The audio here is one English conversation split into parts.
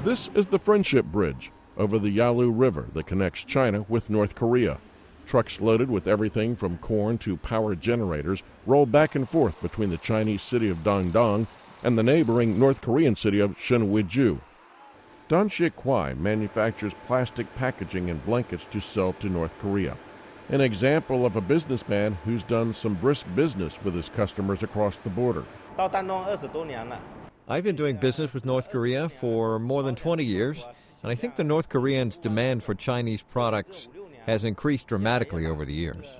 This is the Friendship Bridge over the Yalu River that connects China with North Korea. Trucks loaded with everything from corn to power generators roll back and forth between the Chinese city of Dangdong and the neighboring North Korean city of Shinweiju. Don Kwai manufactures plastic packaging and blankets to sell to North Korea. An example of a businessman who's done some brisk business with his customers across the border. I've been doing business with North Korea for more than 20 years, and I think the North Koreans' demand for Chinese products has increased dramatically over the years.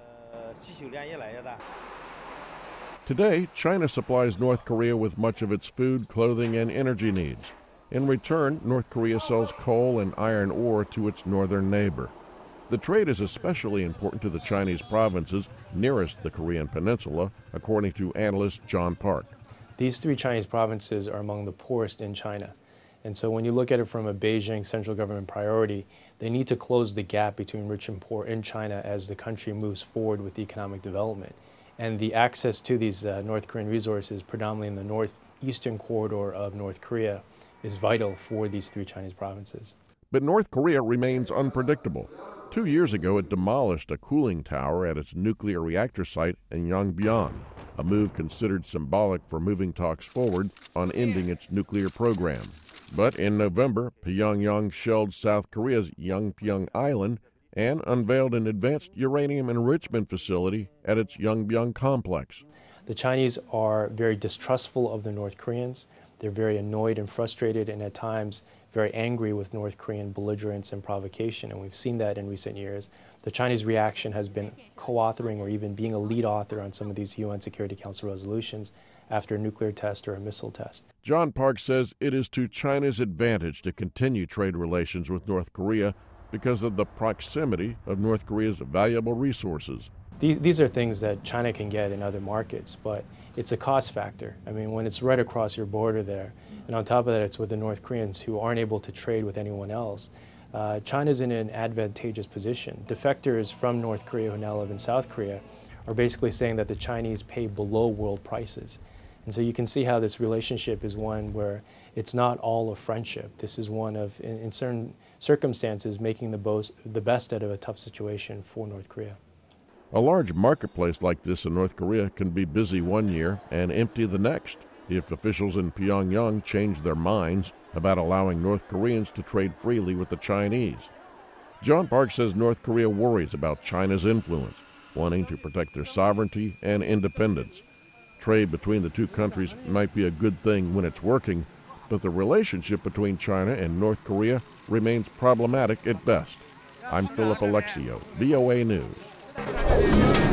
Today, China supplies North Korea with much of its food, clothing, and energy needs. In return, North Korea sells coal and iron ore to its northern neighbor. The trade is especially important to the Chinese provinces nearest the Korean peninsula, according to analyst John Park. These three Chinese provinces are among the poorest in China. And so when you look at it from a Beijing central government priority, they need to close the gap between rich and poor in China as the country moves forward with economic development. And the access to these North Korean resources, predominantly in the northeastern corridor of North Korea, is vital for these three Chinese provinces. But North Korea remains unpredictable. 2 years ago, it demolished a cooling tower at its nuclear reactor site in Yongbyon, a move considered symbolic for moving talks forward on ending its nuclear program. But in November, Pyongyang shelled South Korea's Yongpyong Island and unveiled an advanced uranium enrichment facility at its Yongbyon complex. The Chinese are very distrustful of the North Koreans. They're very annoyed and frustrated, and at times very angry with North Korean belligerence and provocation, and we've seen that in recent years. The Chinese reaction has been co-authoring or even being a lead author on some of these UN Security Council resolutions after a nuclear test or a missile test. John Park says it is to China's advantage to continue trade relations with North Korea because of the proximity of North Korea's valuable resources. These are things that China can get in other markets, but it's a cost factor. I mean, when it's right across your border there, and on top of that, it's with the North Koreans who aren't able to trade with anyone else, China's in an advantageous position. Defectors from North Korea who now live in South Korea are basically saying that the Chinese pay below world prices. And so you can see how this relationship is one where it's not all of friendship. This is one of, in certain circumstances, making the best out of a tough situation for North Korea. A large marketplace like this in North Korea can be busy one year and empty the next if officials in Pyongyang change their minds about allowing North Koreans to trade freely with the Chinese. John Park says North Korea worries about China's influence, wanting to protect their sovereignty and independence. Trade between the two countries might be a good thing when it's working, but the relationship between China and North Korea remains problematic at best. I'm Alexiou, VOA News.